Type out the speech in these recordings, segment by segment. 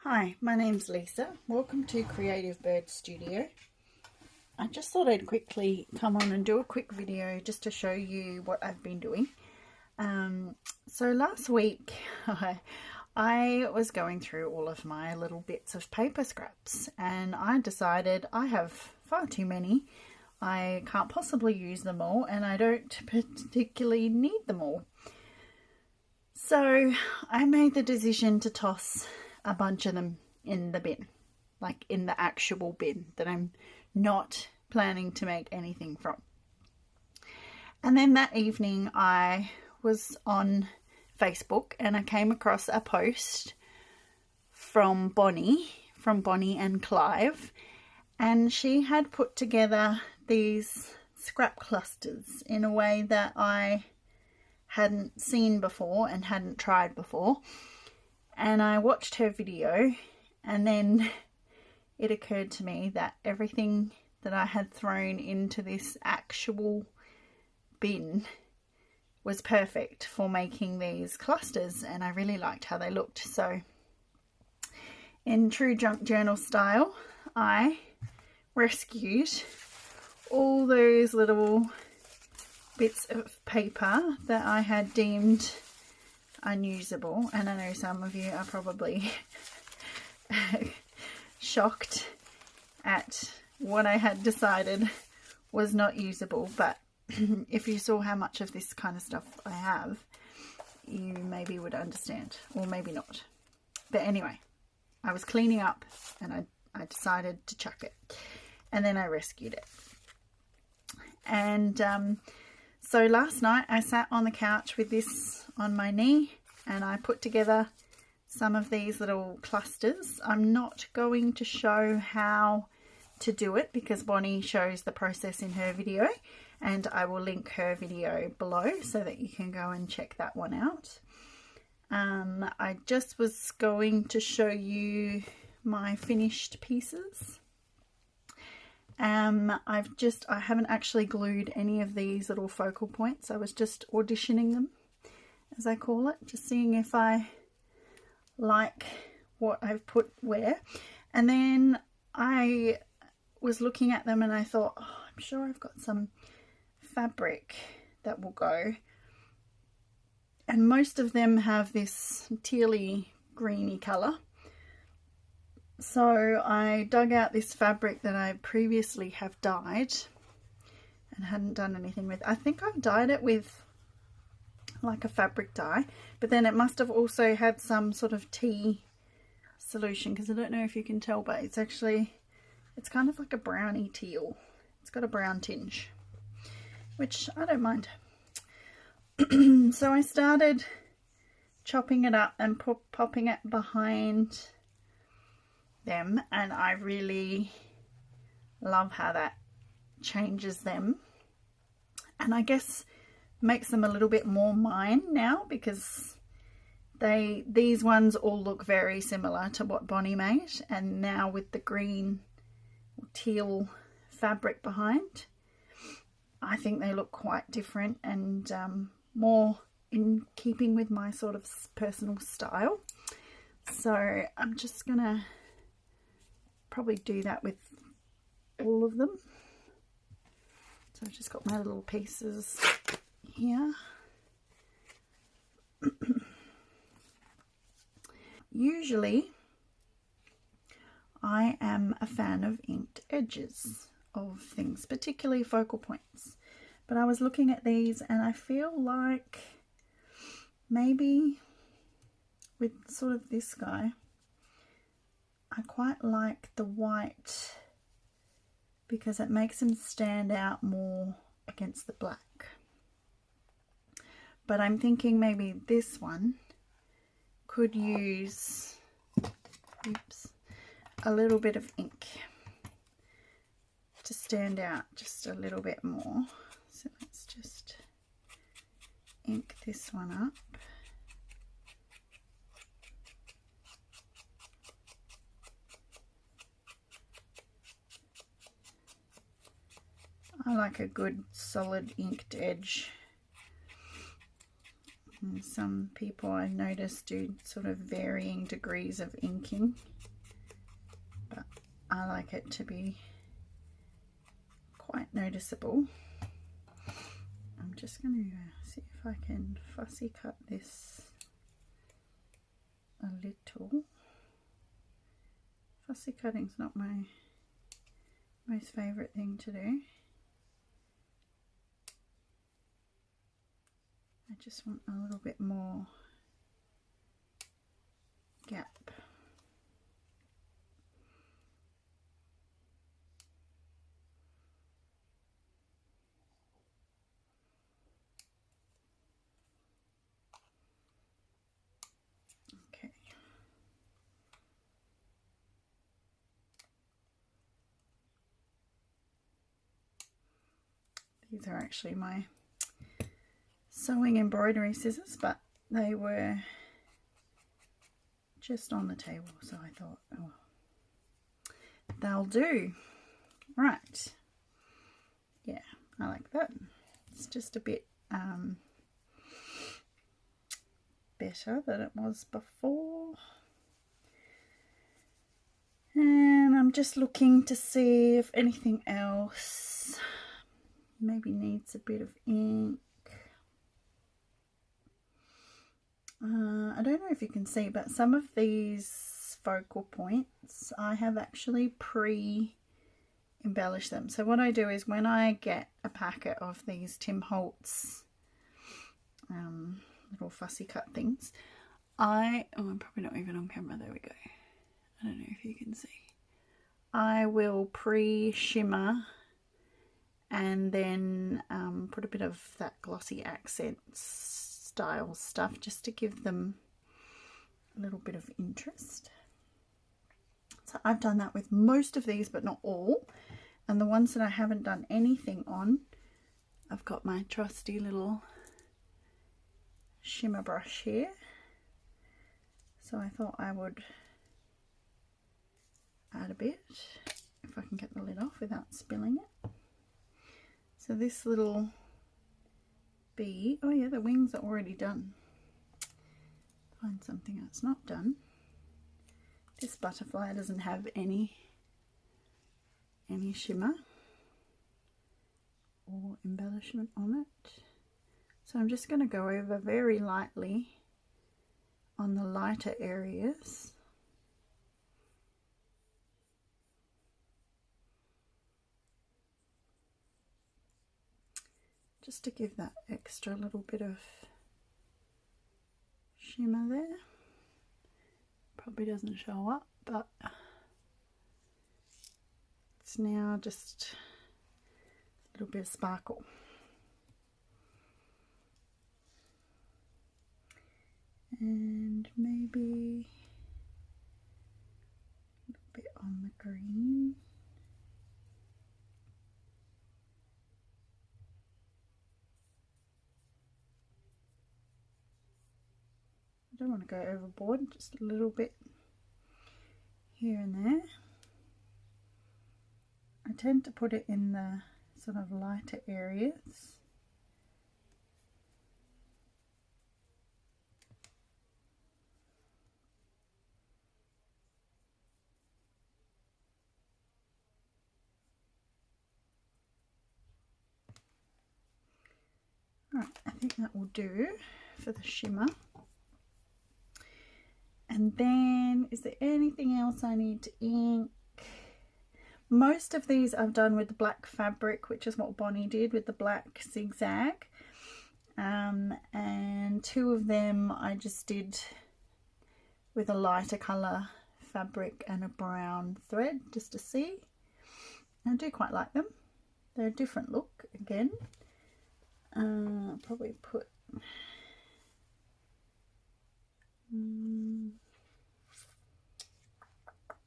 Hi, my name's Lisa. Welcome to Creative Bird Studio. I just thought I'd quickly come on and do a quick video just to show you what I've been doing. So last week I was going through all of my little bits of paper scraps and I decided I have far too many. I can't possibly use them all and I don't particularly need them all. So I made the decision to toss a bunch of them in the bin, like in the actual bin that I'm not planning to make anything from. And then that evening I was on Facebook and I came across a post from Bonny and Clive, and she had put together these scrap clusters in a way that I hadn't seen before and hadn't tried before. And I watched her video and then it occurred to me that everything that I had thrown into this actual bin was perfect for making these clusters, and I really liked how they looked. So in true junk journal style, I rescued all those little bits of paper that I had deemed unusable, and I know some of you are probably shocked at what I had decided was not usable, but if you saw how much of this kind of stuff I have, you maybe would understand, or maybe not. But anyway, I was cleaning up and I decided to chuck it, and then I rescued it. And so last night I sat on the couch with this on my knee and I put together some of these little clusters. I'm not going to show how to do it because Bonnie shows the process in her video, and I will link her video below so that you can go and check that one out. I just was going to show you my finished pieces. I haven't actually glued any of these little focal points. I was just auditioning them, as I call it, just seeing if I like what I've put where. And then I was looking at them and I thought, oh, I'm sure I've got some fabric that will go. And most of them have this tealy greeny colour. So I dug out this fabric that I previously have dyed and hadn't done anything with. I think I've dyed it with like a fabric dye, but then it must have also had some sort of tea solution, because I don't know if you can tell, but it's kind of like a browny teal. It's got a brown tinge, which I don't mind. So I started chopping it up and popping it behind them, and I really love how that changes them, and I guess makes them a little bit more mine now, because these ones all look very similar to what Bonnie made, and now with the green or teal fabric behind, I think they look quite different and more in keeping with my sort of personal style. So I'm just gonna probably do that with all of them. So I've just got my little pieces here. Usually I am a fan of inked edges of things, particularly focal points, but I was looking at these and I feel like maybe with sort of this guy, I quite like the white because it makes him stand out more against the black. But I'm thinking maybe this one could use, a little bit of ink to stand out just a little bit more. So let's just ink this one up. I like a good solid inked edge. And some people I noticed do sort of varying degrees of inking, but I like it to be quite noticeable. I'm just going to see if I can fussy cut this a little. Fussy cutting's not my most favourite thing to do. I just want a little bit more gap. Okay. These are actually my sewing embroidery scissors, but they were just on the table, so I thought, oh, they'll do. Right. Yeah, I like that. It's just a bit better than it was before. And I'm just looking to see if anything else maybe needs a bit of ink. I don't know if you can see, but some of these focal points I have actually embellished them. So what I do is when I get a packet of these Tim Holtz little fussy cut things, I'm probably not even on camera, there we go, I don't know if you can see, I will pre-shimmer and then put a bit of that glossy accents style stuff just to give them a little bit of interest. So I've done that with most of these, but not all. And the ones that I haven't done anything on, I've got my trusty little shimmer brush here. So I thought I would add a bit, if I can get the lid off without spilling it. So this little bee, oh yeah, the wings are already done. Find something that's not done. This butterfly doesn't have any shimmer or embellishment on it. So I'm just going to go over very lightly on the lighter areas. Just to give that extra little bit of shimmer there. Probably doesn't show up, but it's now just a little bit of sparkle. And maybe a little bit on the green. I don't want to go overboard, just a little bit here and there. I tend to put it in the sort of lighter areas. Alright, I think that will do for the shimmer. And then, is there anything else I need to ink? Most of these I've done with the black fabric, which is what Bonnie did with the black zigzag. And two of them I just did with a lighter colour fabric and a brown thread, just to see. And I do quite like them. They're a different look again. I'll probably put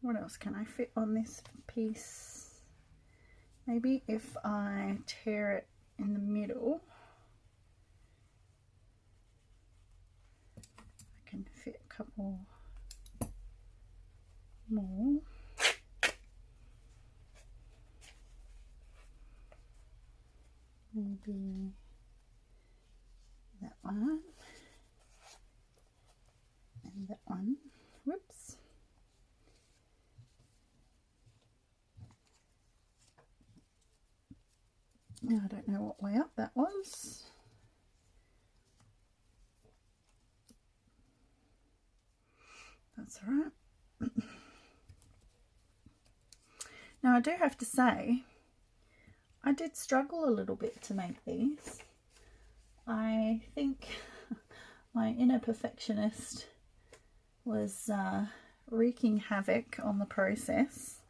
what else can I fit on this piece? Maybe if I tear it in the middle, I can fit a couple more. Maybe that one. one. Whoops. Now I don't know what way up that was. That's all right. Now I do have to say, I did struggle a little bit to make these. I think my inner perfectionist was wreaking havoc on the process.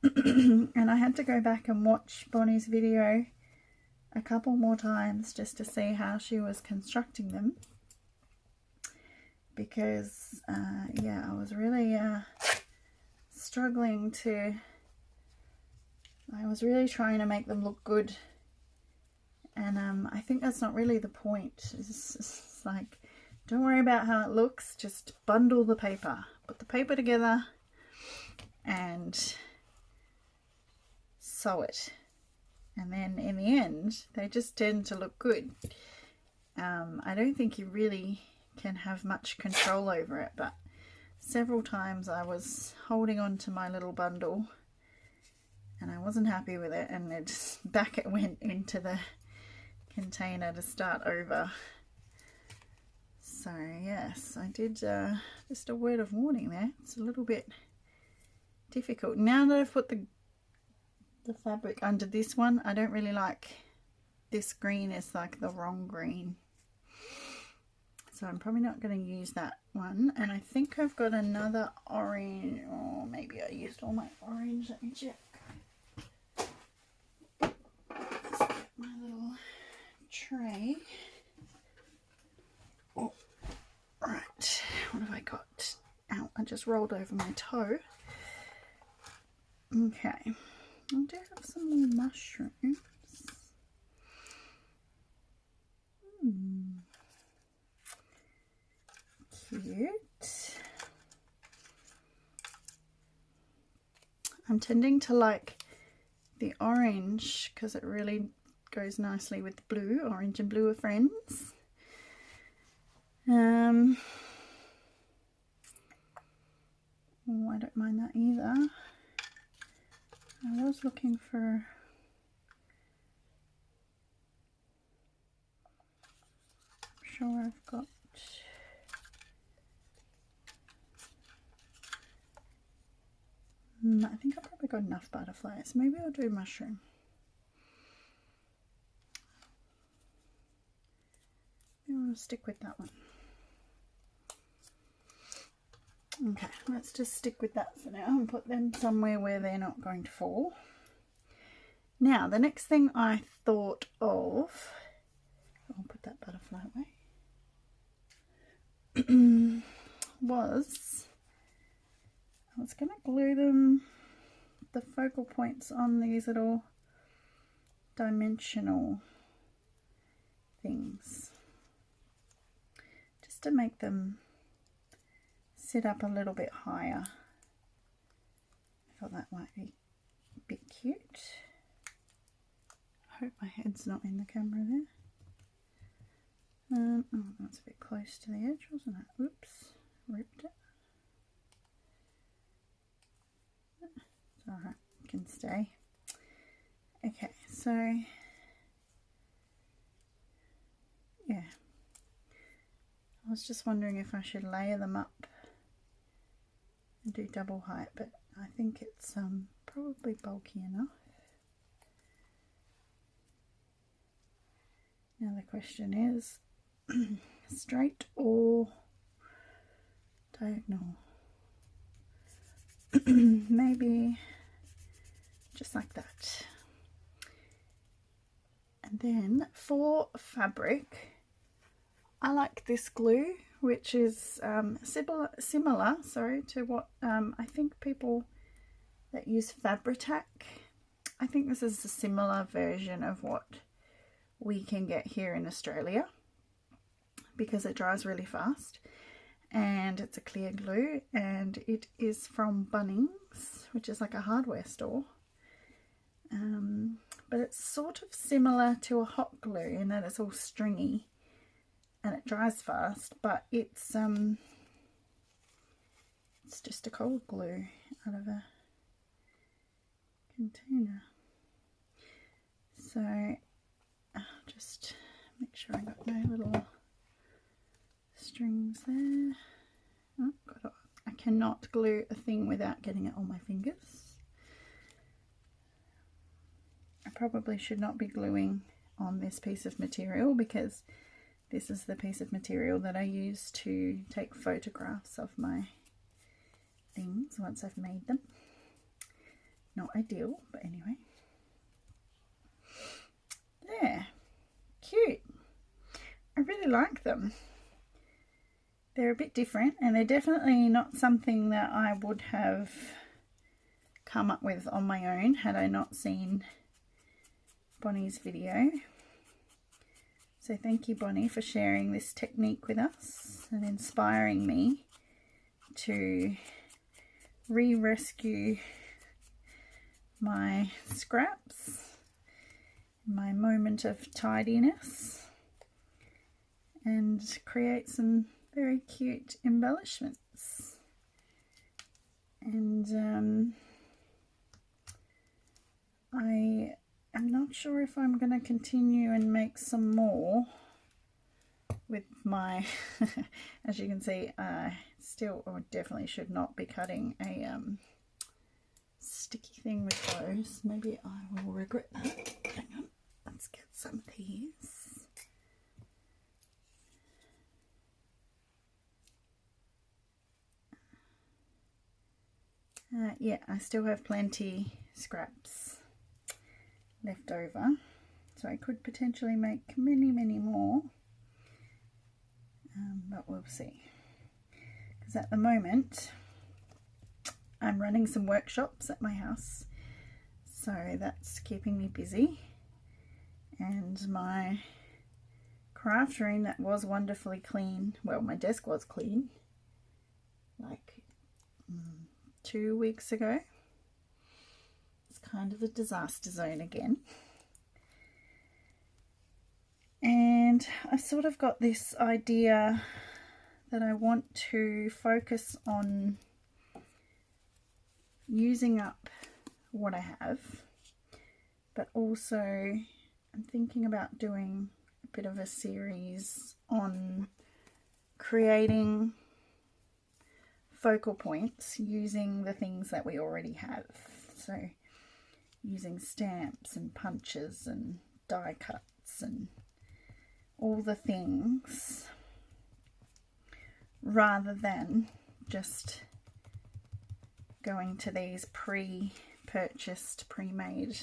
And I had to go back and watch Bonny's video a couple more times just to see how she was constructing them. Because, yeah, I was really struggling to... I was really trying to make them look good. And I think that's not really the point. It's like, don't worry about how it looks, just bundle the paper. Put the paper together and sew it. And then in the end, they just tend to look good. I don't think you really can have much control over it, but several times I was holding on to my little bundle and I wasn't happy with it, and back it went into the container to start over. So yes, I did, just a word of warning there, it's a little bit difficult. Now that I've put the fabric under this one, I don't really like this green. Is like the wrong green, so I'm probably not going to use that one. And I think I've got another orange, or maybe I used all my orange. Let me check. Let's get my little tray. Oh, right, what have I got? Ow, I just rolled over my toe. Okay, I do have some more mushrooms. Cute. I'm tending to like the orange because it really goes nicely with the blue. Orange and blue are friends. Oh, I don't mind that either. I was looking for... I'm sure I've got... I think I've probably got enough butterflies. Maybe I'll do mushroom. I'll stick with that one. Okay, let's just stick with that for now and put them somewhere where they're not going to fall. Now, the next thing I thought of, I'll put that butterfly away, was I was going to glue them, the focal points on these little dimensional things, just to make them sit up a little bit higher. I thought that might be a bit cute. I hope my head's not in the camera there. Oh, that's a bit close to the edge, wasn't it? Oops, ripped it. It's alright, it can stay. Okay, so yeah, I was just wondering if I should layer them up and do double height, but I think it's probably bulky enough. Now the question is, straight or diagonal? Maybe just like that. And then for fabric, I like this glue, which is similar to what I think people that use Fabri-Tac, I think this is a similar version of what we can get here in Australia, because it dries really fast and it's a clear glue, and it is from Bunnings, which is like a hardware store, but it's sort of similar to a hot glue in that it's all stringy and it dries fast, but it's It's just a cold glue out of a container. So I'll just make sure I got no little strings there. Oh, I cannot glue a thing without getting it on my fingers. I probably should not be gluing on this piece of material because this is the piece of material that I use to take photographs of my things once I've made them. Not ideal, but anyway. There, cute. I really like them. They're a bit different and they're definitely not something that I would have come up with on my own had I not seen Bonny's video. So thank you, Bonny, for sharing this technique with us and inspiring me to re-rescue my scraps, my moment of tidiness, and create some very cute embellishments. And I am not sure if I'm going to continue and make some more with my as you can see, still or definitely should not be cutting a sticky thing with those. Maybe I will regret that. Hang on, let's get some of these. Yeah, I still have plenty scraps left over, so I could potentially make many more, but we'll see, because at the moment I'm running some workshops at my house, so that's keeping me busy, and my craft room that was wonderfully clean, well, my desk was clean like 2 weeks ago. It's kind of a disaster zone again. And I've sort of got this idea that I want to focus on using up what I have, but also I'm thinking about doing a bit of a series on creating focal points using the things that we already have. So using stamps and punches and die cuts and all the things, rather than just going to these pre-purchased, pre-made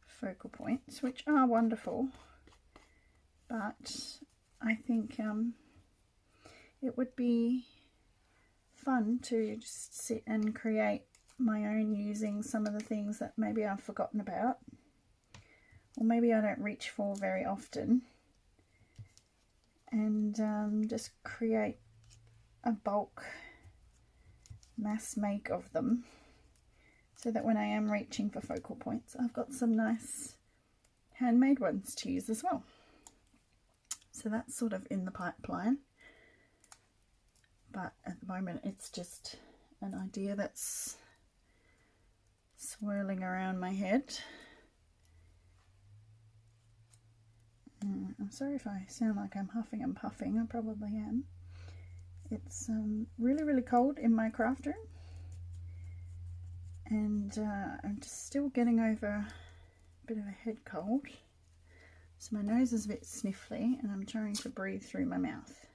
focal points, which are wonderful, but I think it would be fun to just sit and create my own using some of the things that maybe I've forgotten about, or maybe I don't reach for very often, and just create a bulk mass make of them, so that when I am reaching for focal points, I've got some nice handmade ones to use as well. So that's sort of in the pipeline, but at the moment it's just an idea that's swirling around my head. I'm sorry if I sound like I'm huffing and puffing, I probably am. It's really cold in my craft room, and I'm just still getting over a bit of a head cold, so my nose is a bit sniffly and I'm trying to breathe through my mouth.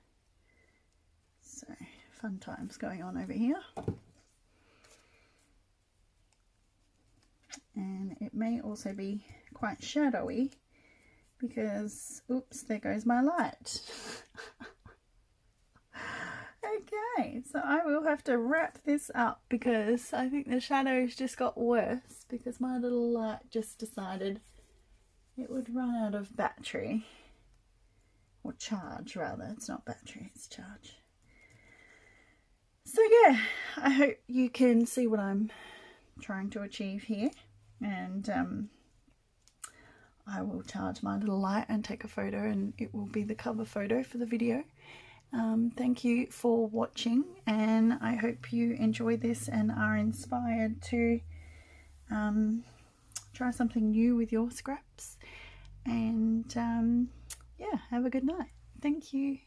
So fun times going on over here. And it may also be quite shadowy because, oops, there goes my light. Okay, so I will have to wrap this up because I think the shadows just got worse because my little light just decided it would run out of battery, or charge rather. It's not battery, it's charge. So yeah, I hope you can see what I'm trying to achieve here, and I will charge my little light and take a photo, and it will be the cover photo for the video. Thank you for watching, and I hope you enjoy this and are inspired to try something new with your scraps. And yeah, have a good night. Thank you.